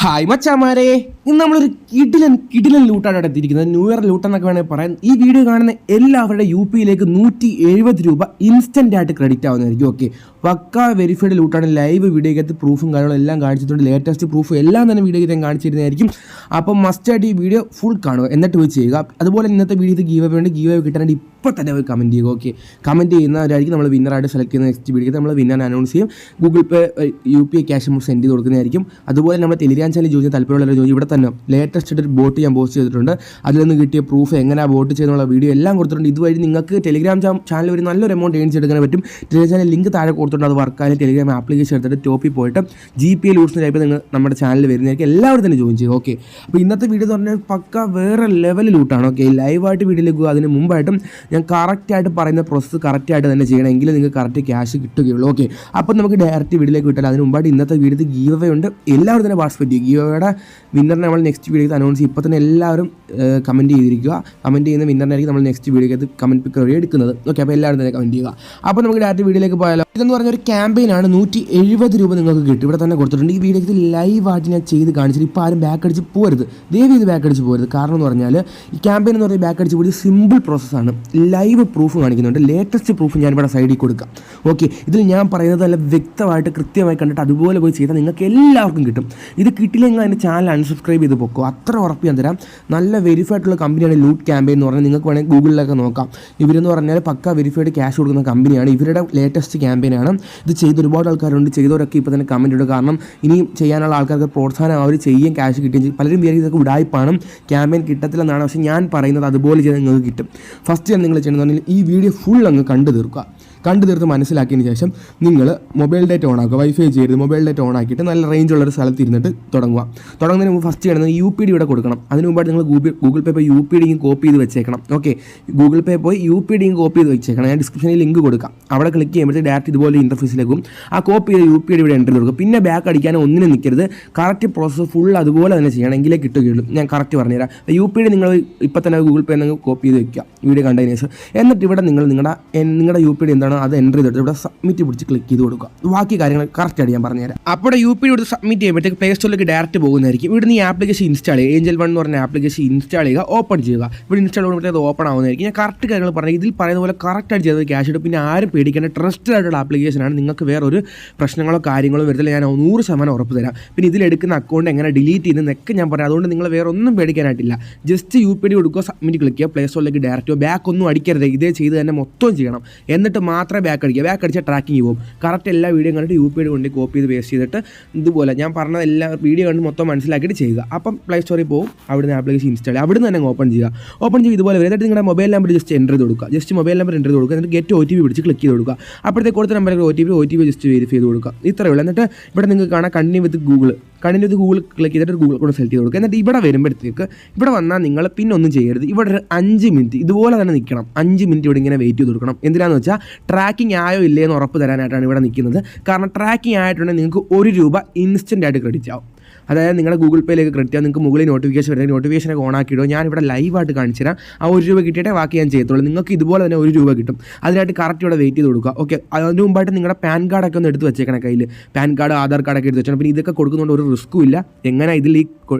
Hi മച്ചാമാരെ, ഇന്ന് നമ്മളൊരു കിടിലൻ ലൂട്ടാണ് എടുത്തിരിക്കുന്നത്. ന്യൂ ഇയർ ലൂട്ടെന്നൊക്കെ വേണമെങ്കിൽ പറയാം. ഈ വീഡിയോ കാണുന്ന എല്ലാവരുടെ UPയിലേക്ക് 170 രൂപ ഇൻസ്റ്റന്റ് ആയിട്ട് ക്രെഡിറ്റ് ആവുന്നതായിരിക്കും. ഓക്കെ, പക്ക വെരിഫൈഡ് ലൂട്ടാണ്. ലൈവ് വീഡിയോക്കകത്ത് പ്രൂഫും കാര്യങ്ങളും എല്ലാം കാണിച്ചിട്ടുണ്ട്. ലേറ്റസ്റ്റ് പ്രൂഫ് എല്ലാം തന്നെ വീഡിയോയ്ക്ക് ഞാൻ കാണിച്ചിരുന്നതായിരിക്കും. അപ്പം മസ്റ്റായിട്ട് ഈ വീഡിയോ ഫുൾ കാണുക, എന്നിട്ട് പോയി ചെയ്യുക. അതുപോലെ ഇന്നത്തെ വീഡിയോയിൽ ഗീവ് അവേ ഉണ്ട്. ഗീവ് അവേ കിട്ടാനായിട്ട് ഇപ്പോൾ തന്നെ പോയി കമൻറ്റ് ചെയ്യുക. ഓക്കെ, കമൻറ്റ് ചെയ്യുന്നവരായിരിക്കും നമ്മൾ വിന്നറായിട്ട് സെലക്ട് ചെയ്യുന്ന. നെക്സ്റ്റ് വീഡിയോയിൽ നമ്മൾ വിന്നർ അനൗൺസ് ചെയ്യും. ഗൂഗിൾ പേ UPI ക്യാഷ് നമ്മൾ സെൻഡ് ചെയ്ത് കൊടുക്കുന്നതായിരിക്കും. അതുപോലെ നമ്മൾ ടെലിഗ്രാം ചാനൽ ജോയിൻ താല്പര്യമുള്ള ജോയിൻ ഇവിടെ തന്നെ ലേറ്റസ്റ്റ് ആയിട്ട് ഒരു ബോട്ട് ഞാൻ പോസ്റ്റ് ചെയ്തിട്ടുണ്ട്. അതിൽ നിന്ന് കിട്ടിയ പ്രൂഫ് എങ്ങനെ ബോട്ട് ചെയ്യുന്നുള്ള വീഡിയോ എല്ലാം കൊടുത്തിട്ടുണ്ട്. ഇതുവഴി നിങ്ങൾക്ക് ടെലിഗ്രാം ചാനൽ ഒരു നല്ലൊരു എമൗണ്ട് ഏൺസ് എടുക്കാൻ പറ്റും. ടെലിഗ്രാം ചാനൽ ലിങ്ക് താഴെ കൊടുത്തിട്ടുണ്ട്. അത് വർക്കായാലും ടെലിഗ്രാം ആപ്ലിക്കേഷൻ എടുത്തിട്ട് ടോപ്പിൽ പോയിട്ട് GPA ലൂട്ട്സ് ടൈപ്പ് നിങ്ങൾ നമ്മുടെ ചാനലിൽ വരുന്നതായിരിക്കും. എല്ലാവരും തന്നെ ജോയിൻ ചെയ്യുക. ഓക്കെ, അപ്പോൾ ഇന്നത്തെ വീഡിയോ എന്ന് പറഞ്ഞാൽ പക്ക വേറെ ലെവൽ ലൂട്ടാണ്. ഓക്കെ, ലൈവായിട്ട് വീഡിയോയിലേക്ക് പോകുക. അതിന് മുമ്പായിട്ടും ഞാൻ കറക്റ്റായിട്ട് പറയുന്ന പ്രോസസ്സ് കറക്റ്റായിട്ട് തന്നെ ചെയ്യണം, എങ്കിലും നിങ്ങൾക്ക് കറക്റ്റ് ക്യാഷ് കിട്ടുകയുള്ളൂ. ഓക്കെ, അപ്പോൾ നമുക്ക് ഡയറക്റ്റ് വീഡിയോയിലേക്ക് വിട്ടാൽ അതിന് മുമ്പായിട്ട് ഇന്നത്തെ വീഡിയോയിൽ ഗീവ് അവേ ഉണ്ട്. എല്ലാവരും തന്നെ പാർട്ടിസിപ്പേറ്റ് ചെയ്യുക. ഗീവ് അവേയുടെ വിന്നറിനെ നമ്മൾ നെക്സ്റ്റ് വീഡിയോയിൽ അനൗൺസ് ചെയ്യും. ഇപ്പോൾ തന്നെ എല്ലാവരും കമൻറ്റ് ചെയ്തിരിക്കുക. കമൻറ്റ് ചെയ്യുന്ന വിന്നറിനായിരിക്കും നമ്മൾ നെക്സ്റ്റ് വീഡിയോയ്ക്ക് കമൻറ്റ് പിക്ക് വഴി എടുക്കുന്നത്. ഓക്കെ, അപ്പോൾ എല്ലാവരും തന്നെ കമൻറ്റ് ചെയ്യുക. അപ്പോൾ നമുക്ക് ഡയറക്റ്റ് വീഡിയോയിലേക്ക് പോയാലോ. ഇതെന്ന് പറഞ്ഞ ഒരു ക്യാമ്പയിനാണ്. 170 രൂപ നിങ്ങൾക്ക് കിട്ടും. ഇവിടെ തന്നെ കൊടുത്തിട്ടുണ്ട്. ഈ വീഡിയോയ്ക്ക് ലൈവായിട്ട് ഞാൻ ചെയ്ത് കാണിച്ചിട്ട് ഇപ്പോൾ ആരും ബാക്ക് അടിച്ച് പോരുത്. ദയവ് ഇത് ബാക്ക് അടിച്ച് പോരുത്. കാരണം എന്ന് പറഞ്ഞാൽ ഈ ക്യാമ്പയിൻ എന്ന് പറഞ്ഞാൽ ബാക്ക് അടിച്ച് പോയി സിമ്പിൾ പ്രോസസ്സാണ്. ലൈവ് പ്രൂഫ് കാണിക്കുന്നുണ്ട്. ലേറ്റസ്റ്റ് പ്രൂഫ് ഞാനിവിടെ സൈഡിൽ കൊടുക്കാം. ഓക്കെ, ഇതിൽ ഞാൻ പറയുന്നത് നല്ല വ്യക്തമായിട്ട് കൃത്യമായി കണ്ടിട്ട് അതുപോലെ പോയി ചെയ്താൽ നിങ്ങൾക്ക് എല്ലാവർക്കും കിട്ടും. ഇത് കിട്ടില്ലെങ്കിൽ അതിൻ്റെ ചാനൽ അൺസബ്സ്ക്രൈബ് ചെയ്ത് പൊക്കോ. അത്ര ഉറപ്പ് ഞാൻ തരാം. നല്ല വെരിഫൈഡുള്ള കമ്പനിയാണ് ലൂട്ട് ക്യാമ്പയിൻ എന്ന് പറഞ്ഞാൽ. നിങ്ങൾക്ക് വേണമെങ്കിൽ ഗൂഗിളിലൊക്കെ നോക്കാം. ഇവരെന്ന് പറഞ്ഞാൽ പക്ക വെരിഫൈഡ് ക്യാഷ് കൊടുക്കുന്ന കമ്പനിയാണ്. ഇവരുടെ ലേറ്റസ്റ്റ് ക്യാമ്പയിനാണ്. ഇത് ചെയ്ത് ഒരുപാട് ആൾക്കാരുണ്ട്. ചെയ്തവരൊക്കെ ഇപ്പോൾ തന്നെ കമൻറ്റ് ഇടുക. കാരണം ഇനിയും ചെയ്യാനുള്ള ആൾക്കാർക്ക് പ്രോത്സാഹനം അവർ ചെയ്യാൻ ക്യാഷ് കിട്ടുകയും പലരും വിചാരിക്കും ഇതൊക്കെ ഉടായ്പാണ്, ക്യാമ്പയിൻ കിട്ടത്തില്ലെന്നാണ്. പക്ഷേ ഞാൻ പറയുന്നത് അതുപോലെ ചെയ്ത് നിങ്ങൾക്ക് കിട്ടും. ഫസ്റ്റ് ഞാൻ നിങ്ങൾ ചെയ്യണമെന്ന് പറഞ്ഞാൽ ഈ വീഡിയോ ഫുൾ അങ്ങ് കണ്ടു തീർത്ത് മനസ്സിലാക്കിയതിന് ശേഷം നിങ്ങൾ മൊബൈൽ ഡേറ്റ ഓൺ ആക്കുക. വൈഫൈ ചെയ്ത് മൊബൈൽ ഡേറ്റ ഓൺ ആക്കിയിട്ട് നല്ല റേഞ്ചുള്ളൊരു സ്ഥലത്ത് ഇരുന്നിട്ട് തുടങ്ങുന്നതിന് മുമ്പ് ഫസ്റ്റ് ചെയ്യണമെങ്കിൽ UPD ഇവിടെ കൊടുക്കണം. അതിന് മുമ്പായിട്ട് നിങ്ങൾ ഗൂഗിൾ പേ പോയി UPD കോപ്പി ചെയ്ത് വെച്ചേക്കണം. ഓക്കെ, ഗൂഗിൾ പേ പോയി UPD കോപ്പി ചെയ്ത് വെച്ചേക്കണം. ഞാൻ ഡിസ്ക്രിപ്ഷനിൽ ലിങ്ക് കൊടുക്കാം. അവിടെ ക്ലിക്ക് ചെയ്യുമ്പോഴത്തേക്ക് ഡയറക്റ്റ് ഇതുപോലെ ഇൻ്റർഫേസിലേക്കും ആ കോപ്പി ചെയ്ത് UPD ഇവിടെ എൻ്റർ കൊടുക്കുക. പിന്നെ ബാക്ക് അടിക്കാനോ ഒന്നിനും നിൽക്കരുത്. കറക്റ്റ് പ്രോസസ്സ് ഫുൾ അതുപോലെ തന്നെ ചെയ്യണം, എങ്കിലേ കിട്ടുകയുള്ളൂ. ഞാൻ കറക്റ്റ് പറഞ്ഞുതരാം. UPD നിങ്ങൾ ഇപ്പോൾ തന്നെ ഗൂഗിൾ പേ നിങ്ങൾ കോപ്പി ചെയ്ത് വെക്കുക വീഡിയോ കണ്ടതിന് ശേഷം. എന്നിട്ട് ഇവിടെ നിങ്ങൾ നിങ്ങളുടെ UPD എന്താണ് അത് എൻ്റർ ചെയ്തിട്ട് ഇവിടെ സബ്മിറ്റ് പിടിച്ച് ക്ലിക്ക് ചെയ്ത് കൊടുക്കുക. ബാക്കി കാര്യങ്ങൾ കറക്റ്റായിട്ട് ഞാൻ പറഞ്ഞുതരാം. അപ്പോൾ UPD കൊടുത്ത് സബ്മിറ്റ് ചെയ്യുമ്പോഴത്തേക്ക് പ്ലേ സ്റ്റോറിലേക്ക് ഡയറക്റ്റ് പോകുന്നതായിരിക്കും. ഇവിടെ നിന്ന് ഈ ആപ്ലിക്കേഷൻ ഇൻസ്റ്റാൾ ചെയ്യുക. ഏഞ്ചൽ 1 എന്ന് പറഞ്ഞ ആപ്ലിക്കേഷൻ ഇൻസ്റ്റാൾ ചെയ്യുക, ഓപ്പൺ ചെയ്യുക. ഇവിടെ ഇൻസ്റ്റാൾ ചെയ്യുമ്പോഴത്തേക്ക് അത് ഓപ്പൺ ആവുന്നതായിരിക്കും. ഞാൻ കറക്റ്റ് കാര്യങ്ങൾ പറഞ്ഞാൽ ഇതിൽ പറയുന്ന പോലെ കറക്റ്റായിട്ട് ചെയ്തത് ക്യാഷ് ഇടും. പിന്നെ ആരും പേടിക്കേണ്ട ട്രസ്റ്റഡ് ആയിട്ടുള്ള ആപ്ലിക്കേഷനാണ്. നിങ്ങൾക്ക് വേറെ ഒരു പ്രശ്നങ്ങളോ കാര്യങ്ങളോ വരുത്തില്ല. ഞാൻ 100% ഉറപ്പ് തരാം. പിന്നെ ഇതിലെടുക്കുന്ന അക്കൗണ്ട് എങ്ങനെ ഡിലീറ്റ് ചെയ്യുന്നതൊക്കെ ഞാൻ പറയാം. അതുകൊണ്ട് നിങ്ങൾ വേറെ ഒന്നും പേടിക്കാനായിട്ടില്ല. ജസ്റ്റ് UPD കൊടുക്കുക, സബ്മിറ്റ് ക്ലിക്ക് ചെയ്യുക, പ്ലേ സ്റ്റോറിലേക്ക് ഡയറക്റ്റ് ബാക്ക് ഒന്നും അടിക്കരുത്. ഇതേ ചെയ്ത് തന്നെ മൊത്തം ചെയ്യണം. എന്നിട്ട് മാത്രമേ ബാക്ക് അടിക്കുക. ബാക്ക് അടിച്ചാൽ ട്രാക്കിങ് പോകും. കറക്റ്റ് എല്ലാ വീഡിയോ കണ്ടിട്ട് UPD കൊണ്ട് കോപ്പി ചെയ്ത് പേസ്റ്റ് ചെയ്തിട്ട് ഇതുപോലെ ഞാൻ പറഞ്ഞ എല്ലാ വീഡിയോ കണ്ട് മൊത്തം മനസ്സിലാക്കിയിട്ട് ചെയ്യുക. അപ്പം പ്ലേ സ്റ്റോറിൽ പോകും. അവിടുന്ന് ആപ്ലിക്കേഷൻ ഇൻസ്റ്റാൾ ചെയ്യുക. അവിടുന്ന് തന്നെ ഓപ്പൺ ചെയ്യുക. ഓപ്പൺ ചെയ്ത് ഇതുപോലെ വരും. എന്നിട്ട് നിങ്ങളുടെ മൊബൈൽ നമ്പർ ജസ്റ്റ് എൻ്റർ ചെയ്ത് കൊടുക്കുക. ജസ്റ്റ് മൊബൈൽ നമ്പർ എൻ്റർ ചെയ്ത് കൊടുക്കുക. എന്നിട്ട് ഗെറ്റ് OTP പിടിച്ച് ക്ലിക്ക് ചെയ്ത് കൊടുക്കുക. അപ്പോഴത്തേക്ക് കൊടുത്ത നമ്പറിലേക്ക് OTP ജസ്റ്റ് വെരിഫൈ ചെയ്ത് കൊടുക്കുക. ഇത്രയേ ഉള്ളൂ. എന്നിട്ട് ഇവിടെ നിങ്ങൾക്ക് കാണാം കണ്ടിന്യൂ വിത്ത് ഗൂഗിൾ ക്ലിക്ക് ചെയ്തിട്ട് ഗൂഗിൾ കൂടെ സെലക്ട് ചെയ്ത് കൊടുക്കുക. എന്നിട്ട് ഇവിടെ വരുമ്പോഴത്തേക്ക് ഇവിടെ വന്നാൽ നിങ്ങൾ പിന്നെ ഒന്നും ചെയ്യരുത്. ഇവിടെ ഒരു 5 മിനിറ്റ് ഇതുപോലെ തന്നെ നിൽക്കണം. 5 മിനിറ്റ് ഇവിടെ ഇങ്ങനെ വെയിറ്റ് ചെയ്ത് കൊടുക്കണം. എന്തിനാണെന്ന് വെച്ചാൽ ട്രാക്കിംഗ് ആയോ ഇല്ലേ എന്ന് ഉറപ്പ് തരാനായിട്ടാണ് ഇവിടെ നിൽക്കുന്നത്. കാരണം ട്രാക്കിംഗ് ആയിട്ടുണ്ടെങ്കിൽ നിങ്ങൾക്ക് 1 രൂപ ഇൻസ്റ്റൻ്റ് ആയിട്ട് ക്രെഡിറ്റ് ആവും. അതായത് നിങ്ങളുടെ ഗൂഗിൾ പേയിലേക്ക് ക്രെഡിറ്റ് ആവും. നിങ്ങൾക്ക് മുകളിൽ നോട്ടിഫിക്കേഷൻ വരുന്നത് നോട്ടിഫിക്കേഷനൊക്കെ ഓൺ ആക്കിയിടുക. ഞാനിവിടെ ലൈവായിട്ട് കാണിച്ചു തരാം. ആ 1 രൂപ കിട്ടിയിട്ടേ ബാക്കി ഞാൻ ചെയ്യത്തുള്ളൂ. നിങ്ങൾക്ക് ഇതുപോലെ തന്നെ 1 രൂപ കിട്ടും. അതിനായിട്ട് കറക്റ്റ് ഇവിടെ വെയിറ്റ് ചെയ്ത് കൊടുക്കുക. ഓക്കെ, അതിന് മുമ്പായിട്ട് നിങ്ങളുടെ പാൻ കാർഡൊക്കെ ഒന്ന് എടുത്ത് വെച്ചേക്കണം കയ്യിൽ. പാൻ കാർഡ്, ആധാർ കാർഡൊക്കെ എടുത്ത് വെച്ചേക്കണം. പിന്നെ ഇതൊക്കെ കൊടുക്കുന്നതുകൊണ്ട് ഒരു റിസ്ക്കും ഇല്ല. എങ്ങനെ ഇതിൽ ഈ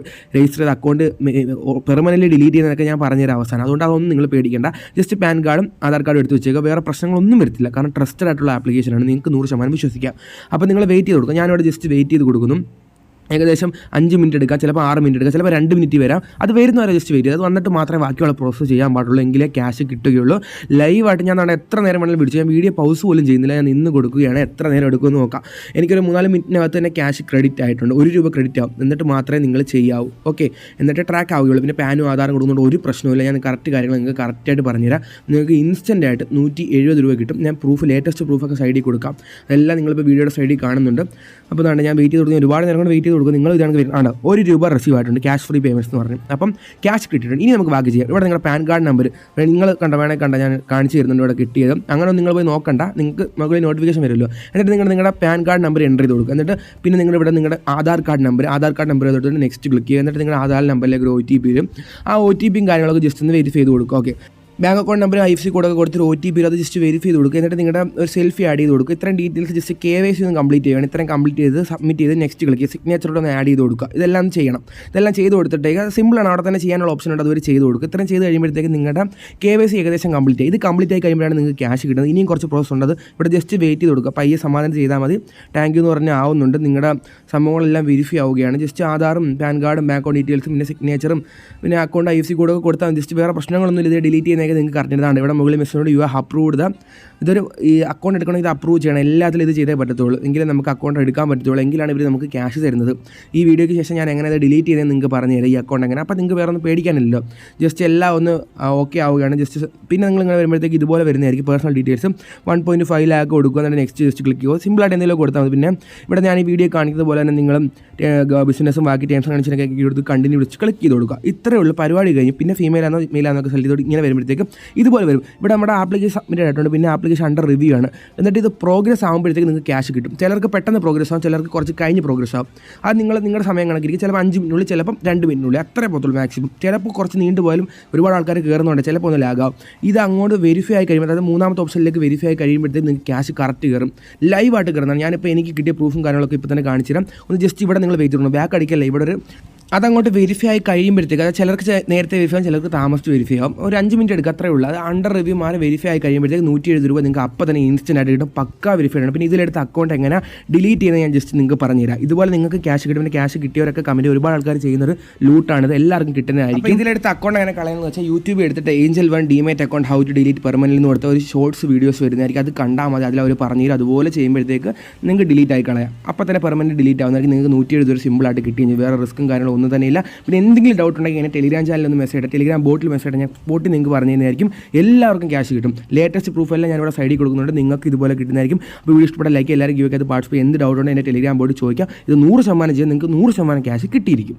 രജിസ്റ്റർ ചെയ്ത അക്കൗണ്ട് പെർമനൻ്റ് ഡിലീറ്റ് ചെയ്യുന്നതൊക്കെ ഞാൻ പറഞ്ഞൊരു അവസാനം. അതുകൊണ്ട് അതൊന്നും നിങ്ങൾ പേടിക്കേണ്ട. ജസ്റ്റ് പാൻ കാർഡും ആധാർ കാർഡും എടുത്ത് വെച്ചേക്കുക. വേറെ പ്രശ്നങ്ങളൊന്നും വരത്തില്ല. കാരണം ട്രസ്റ്റഡ് ആയിട്ടുള്ള ആപ്ലിക്കേഷനാണ്. നിങ്ങൾക്ക് 100% വിശ്വസിക്കാം. അപ്പോൾ നിങ്ങൾ വെയിറ്റ് ചെയ്ത് കൊടുക്കുക. ഞാനിവിടെ ജസ്റ്റ് വെയിറ്റ് ചെയ്ത് കൊടുക്കുന്നു. ഏകദേശം 5 മിനിറ്റ് എടുക്കുക, ചിലപ്പോൾ 6 മിനിറ്റ് എടുക്കുക, ചിലപ്പോൾ 2 മിനിറ്റ് വരാം. അത് വരുന്നവരെ ജസ്റ്റ് വെയിറ്റ് ചെയ്ത് അത് വന്നിട്ട് മാത്രമേ ബാക്കിയുള്ള പ്രോസസ്സ് ചെയ്യാൻ പാടുള്ളൂ. എങ്കിലേ ക്യാഷ് കിട്ടുകയുള്ളൂ. ലൈവായിട്ട് ഞാൻ എത്ര നേരം വേണമെങ്കിലും പിടിച്ചു. ഞാൻ വീഡിയോ പൗസ് പോലും ചെയ്യുന്നില്ല. ഞാൻ നിന്ന് കൊടുക്കുകയാണ്. എത്ര നേരം എടുക്കുമെന്ന് നോക്കാം. എനിക്കൊരു 3-4 മിനിറ്റിനകത്ത് തന്നെ ക്യാഷ് ക്രെഡിറ്റ് ആയിട്ടുണ്ട്. 1 രൂപ ക്രെഡിറ്റ് ആവും. എന്നിട്ട് മാത്രമേ നിങ്ങൾ ചെയ്യാവൂ. ഓക്കെ, എന്നിട്ട് ട്രാക്ക് ആവുകയുള്ളൂ. പിന്നെ പാനും ആധാരം കൊടുക്കുന്നുണ്ട് ഒരു പ്രശ്നമില്ല. ഞാൻ കറക്റ്റ് കാര്യങ്ങൾ നിങ്ങൾക്ക് കറക്റ്റായിട്ട് പറഞ്ഞുതരാം. നിങ്ങൾക്ക് ഇൻസ്റ്റൻ്റ് ആയിട്ട് 170 രൂപ കിട്ടും. ഞാൻ ലേറ്റസ്റ്റ് പ്രൂഫൊക്കെ സൈഡിൽ കൊടുക്കാം. അതെല്ലാം നിങ്ങളിപ്പോൾ വീഡിയോയുടെ സൈഡിൽ കാണുന്നുണ്ട്. അപ്പോൾ അതാണ് ഞാൻ വെയിറ്റ് ചെയ്ത് കൊടുക്കുന്നത്. ഒരുപാട് നേരം കൊണ്ട് വെയിറ്റ് ചെയ്ത് കൊടുക്കും. നിങ്ങൾ ഇതാണ് ആണ് 1 രൂപ റിസീവ് ആയിട്ടുണ്ട്. ക്യാഷ് ഫ്രീ പേയ്മെൻറ്റ്സ് എന്ന് പറഞ്ഞു. അപ്പം ക്യാഷ് കിട്ടിയിട്ടുണ്ട്. ഇനി നമുക്ക് ബാക്കി ചെയ്യാം. ഇവിടെ നിങ്ങളുടെ പാൻ കാർഡ് നമ്പർ നിങ്ങൾ വേണമെങ്കിൽ ഞാൻ കാണിച്ചു തരുന്നുണ്ട് ഇവിടെ കിട്ടിയത്. അങ്ങനെ നിങ്ങൾ പോയി നോക്കണ്ട. നിങ്ങൾക്ക് മുകളിൽ നോട്ടിഫിക്കേഷൻ വരുമല്ലോ. എന്നിട്ട് നിങ്ങളുടെ പാൻ കാർഡ് നമ്പർ എൻ്റർ ചെയ്ത് കൊടുക്കുക. എന്നിട്ട് പിന്നെ ഇവിടെ നിങ്ങളുടെ ആധാർ കാർഡ് നമ്പർ ചെയ്തിട്ട് നെക്സ്റ്റ് ക്ലിക്ക് ചെയ്യുക. എന്നിട്ട് നിങ്ങളുടെ ആധാർ നമ്പറിലേക്ക് ഒരു OTP വരും. ആ OTPയും കാര്യങ്ങളൊക്കെ ജസ്റ്റ് ഒന്ന് വെരിഫൈ ചെയ്ത് കൊടുക്കുക. Okay, bank account number IFSC കോഡൊക്കെ കൊടുത്തിട്ട് OTP അത് ജസ്റ്റ് വെരിഫൈ ചെയ്ത് കൊടുക്കുക. എന്നിട്ട് നിങ്ങളുടെ ഒരു സെൽഫി ആഡ് ചെയ്ത് കൊടുക്കുക. ഇത്രയും ഡീറ്റെയിൽസ് ജസ്റ്റ് KYC ഒന്ന് കംപ്ലീറ്റ് ചെയ്യുകയാണ്. ഇത്രയും കംപ്ലീറ്റ് ചെയ്ത് സബ്മിറ്റ് ചെയ്ത് നെക്സ്റ്റ് ക്ലിക്ക് സിഗ്നേച്ചറോട് ഒന്ന് ആഡ് ചെയ്ത് കൊടുക്കുക. ഇതെല്ലാം ചെയ്യണം. ഇതെല്ലാം ചെയ്ത് കൊടുത്തിട്ടേക്ക് സിമ്പിളാണ്, അവിടെ തന്നെ ചെയ്യാനുള്ള ഓപ്ഷൻ ഉണ്ട്, അതുവരെ ചെയ്ത് കൊടുക്കുക. ഇത്രയും ചെയ്ത് കഴിയുമ്പോഴത്തേക്ക് നിങ്ങളുടെ KYC ഏകദേശം കംപ്ലീറ്റ് ആയി. ഇത് കംപ്ലീറ്റ് ആയി കഴിയുമ്പോഴാണ് നിങ്ങൾക്ക് ക്യാഷ് കിട്ടുന്നത്. ഇനിയും കുറച്ച് പ്രോസസ് ഉണ്ട്, അത് ഇവിടെ ജസ്റ്റ് വെയിറ്റ് ചെയ്ത് കൊടുക്കുക. പയ്യെ സമാധാനം ചെയ്താൽ മതി. താങ്ക് യു എന്ന് പറഞ്ഞാൽ ആവുന്നുണ്ട്. നിങ്ങളുടെ സംഭവങ്ങളെല്ലാം വെരിഫൈ ആവുകയാണ്. ജസ്റ്റ് ആധാറും പാൻ കാർഡും ബാങ്ക് അക്കൗണ്ട് ഡീറ്റെയിൽസും പിന്നെ സിഗ്നേച്ചറും പിന്നെ അക്കൗണ്ട് IFSC കോഡൊക്കെ കൊടുത്താൽ ജസ്റ്റ് വേറെ പ്രശ്നങ്ങളൊന്നും ഇത് ഡിലീറ്റ് ചെയ്യുന്നതൊക്കെ നിങ്ങൾക്ക് അറിഞ്ഞതാണ്. ഇവിടെ മുകളിൽ മെസ്സേജോട് യു ഹാവ് അപ്രൂവ്ഡ് ദ ഇതൊരു ഈ അക്കൗണ്ട് എടുക്കണമെങ്കിൽ ഇത് അപ്രൂവ് ചെയ്യണം. എല്ലാത്തിലും ഇത് ചെയ്തേ പറ്റത്തുള്ളൂ, എങ്കിലും നമുക്ക് അക്കൗണ്ട് എടുക്കാൻ പറ്റത്തുള്ളൂ, എങ്കിലാണ് ഇവർ നമുക്ക് ക്യാഷ് തരുന്നത്. ഈ വീഡിയോയ്ക്ക് ശേഷം ഞാൻ എങ്ങനെ അത് ഡിലീറ്റ് ചെയ്തതെന്ന് നിങ്ങൾക്ക് പറഞ്ഞു തരാം, ഈ അക്കൗണ്ട് എങ്ങനെ. അപ്പോൾ നിങ്ങൾക്ക് വേറെ ഒന്നും പേടിക്കാനില്ലല്ലോ. ജസ്റ്റ് എല്ലാം ഒന്ന് ഓക്കെ ആവുകയാണ്. ജസ്റ്റ് പിന്നെ നിങ്ങൾ ഇങ്ങനെ വരുമ്പോഴത്തേക്ക് ഇതുപോലെ വരുന്നതായിരിക്കും. പേഴ്സണൽ ഡീറ്റെയിൽസും 1.5 ലാഖ് കൊടുക്കുക, എന്നിട്ട് നെക്സ്റ്റ് ജസ്റ്റ് ക്ലിക്ക് ചെയ്യുക. സിമ്പിളായിട്ട് എന്തെങ്കിലും കൊടുത്താൽ മതി. പിന്നെ ഇവിടെ ഞാൻ ഈ വീഡിയോ കാണിക്കുന്നത് പോലെ തന്നെ നിങ്ങളും ബിസിനസ്സും ബാക്കി ടൈംസ് കണ്ടീഷനൊക്കെ എടുത്ത് കണ്ടിന്യൂ വിളിച്ച് ക്ലിക്ക് ചെയ്ത് കൊടുക്കുക. ഇത്രയേ ഉള്ളൂ, പരിപാടി കഴിഞ്ഞു. പിന്നെ ഫീമെയിലാണോ മെയിലാണെന്നൊക്കെ സെലക്ട് ചെയ്തോട് ഇങ്ങനെ വരുമ്പോഴത്തേക്കും ഇതുപോലെ വരും. ഇവിടെ നമ്മുടെ ആപ്ലിക്കേഷൻ സബ്മിറ്റ് ആയിട്ടുണ്ട്, പിന്നെ ആപ്ലിക്കേഷൻ അണ്ടർ റിവ്യൂ ആണ്. എന്നിട്ട് ഇത് പ്രോഗ്രസ് ആകുമ്പോഴത്തേക്ക് നിങ്ങൾക്ക് ക്യാഷ് കിട്ടും. ചിലർക്ക് പെട്ടെന്ന് പ്രോഗ്രസ് ആകും, ചിലർക്ക് കുറച്ച് കഴിഞ്ഞ് പ്രോഗ്രസ് ആകും. അത് നിങ്ങളുടെ സമയം കണക്കിരിക്കും. ചിലപ്പോൾ 5 മിനിറ്റിനുള്ളിൽ, ചിലപ്പം 2 മിനിറ്റിനുള്ളിൽ, അത്രേ പോകത്തുള്ളൂ മാക്സിമം. ചിലപ്പോൾ കുറച്ച് നീണ്ടുപോയാലും ഒരുപാട് ആൾക്കാർ കയറുന്നുണ്ട്, ചിലപ്പോൾ ഒന്ന് ലാഗാവും. ഇത് അങ്ങോട്ട് വെരിഫൈ ആയി കഴിയുമ്പോൾ, അതായത് മൂന്നാമത്തെ ഓപ്ഷനിലേക്ക് വെരിഫൈ ആയി കഴിയുമ്പോഴത്തേക്ക് നിങ്ങൾക്ക് ക്യാഷ് കറക്റ്റ് കയറും. ലൈവായിട്ട് കയറുന്നതാണ്. ഞാനിപ്പോൾ എനിക്ക് കിട്ടിയ പ്രൂഫും കാര്യങ്ങളൊക്കെ ഇപ്പോൾ തന്നെ കാണിച്ചു തരാം. ഒന്ന് ജസ്റ്റ് ഇവിടെ നിങ്ങൾ വെയിറ്റ് ചെയ്യണം, ബാക്ക് അടിക്കല്ല. ഇവിടെ ഒരു അതങ്ങോട്ട് വെരിഫൈ ആയി കഴിയുമ്പോഴത്തേക്ക്, അതായത് ചിലർക്ക് നേരത്തെ വെരിഫൈ ആവും, ചിലർക്ക് താമസിച്ച് വെരിഫൈ ആവും. ഒരു 5 മിനിറ്റ് എടുക്കുക, അത്രേ ഉള്ളൂ. അത് അണ്ടർ റിവ്യൂ മാറി വെരിഫൈ ആയി കഴിയുമ്പോഴത്തേക്ക് 170 രൂപ നിങ്ങൾക്ക് അപ്പോൾ തന്നെ ഇൻസ്റ്റൻ്റ് ആയിട്ട് കിട്ടും. പക്കാ വെരിഫൈ ആണ്. പിന്നെ ഇതിലെടുത്ത് അക്കൗണ്ട് എങ്ങനെ ഡിലീറ്റ് ചെയ്യുന്നത് ഞാൻ ജസ്റ്റ് നിങ്ങൾക്ക് പറഞ്ഞുതരാം. ഇതുപോലെ നിങ്ങൾക്ക് ക്യാഷ് കിട്ടും. പിന്നെ ക്യാഷ് കിട്ടിയവരൊക്കെ കമൻറ്റ് ഒരുപാട് ആൾക്കാർ ചെയ്യുന്നൊരു ലൂട്ടാണ്, ഇത് എല്ലാവർക്കും കിട്ടുന്നതായിരിക്കും. അപ്പോൾ ഇതിലെടുത്ത് അക്കൗണ്ട് എങ്ങനെ കളയുന്നത് വെച്ചാൽ യൂട്യൂബ് എടുത്തിട്ട് Angel One demat account how to delete permanent എന്ന് കൊടുത്ത ഒരു ഷോർട്സ് വീഡിയോസ് വരുന്നതായിരിക്കും. അത് കണ്ടാൽ മതി, അതിൽ അവർ പറഞ്ഞുതരും. അതുപോലെ ചെയ്യുമ്പോഴത്തേക്ക് നിങ്ങൾക്ക് ഡിലീറ്റ് ആയി കളയാം. അപ്പോൾ തന്നെ പെർമനൻറ്റ് ഡിലീറ്റ് ആവുന്നതായിരിക്കും. നിങ്ങൾക്ക് 170 രൂപ സിമ്പിളായിട്ട് കിട്ടി. വേറെ റിസ്ക്കും കാര്യങ്ങളും ഒന്നും തന്നെ ഇല്ല. പിന്നെ എന്തെങ്കിലും ഡൗട്ട് ഉണ്ടെങ്കിൽ എന്നെ ടെലിഗ്രാം ചാനലിൽ ഒന്ന് മെസ്സേജ് ഇടാം, ടെലിഗ്രാം ബോട്ടിൽ മെസ്സേജ് ഇടാം. ഞാൻ ബോട്ടിൽ നിങ്ങൾക്ക് പറഞ്ഞു തരുന്നതായിരിക്കും. എല്ലാവർക്കും ക്യാഷ് കിട്ടും. ലേറ്റസ്റ്റ് പ്രൂഫ് എല്ലാം ഞാനിവിടെ സൈഡിൽ കൊടുക്കുന്നുണ്ട്, നിങ്ങൾക്ക് ഇതുപോലെ കിട്ടുന്നതായിരിക്കും. അപ്പോൾ വീഡിയോ ഇഷ്ടപ്പെട്ട ലൈക്ക് എല്ലാവരും ഗിവ് ഒക്കെ പാർട്ടിസിപ്പേറ്റ്. എന്ത് ഡൗട്ട് ഉണ്ടെങ്കിൽ എൻ്റെ ടെലിഗ്രാം ബോർഡിൽ ചോദിക്കാം. ഇത് 100% ചെയ്യാൻ നിങ്ങൾക്ക് 100% ക്യാഷ് കിട്ടിയിരിക്കും.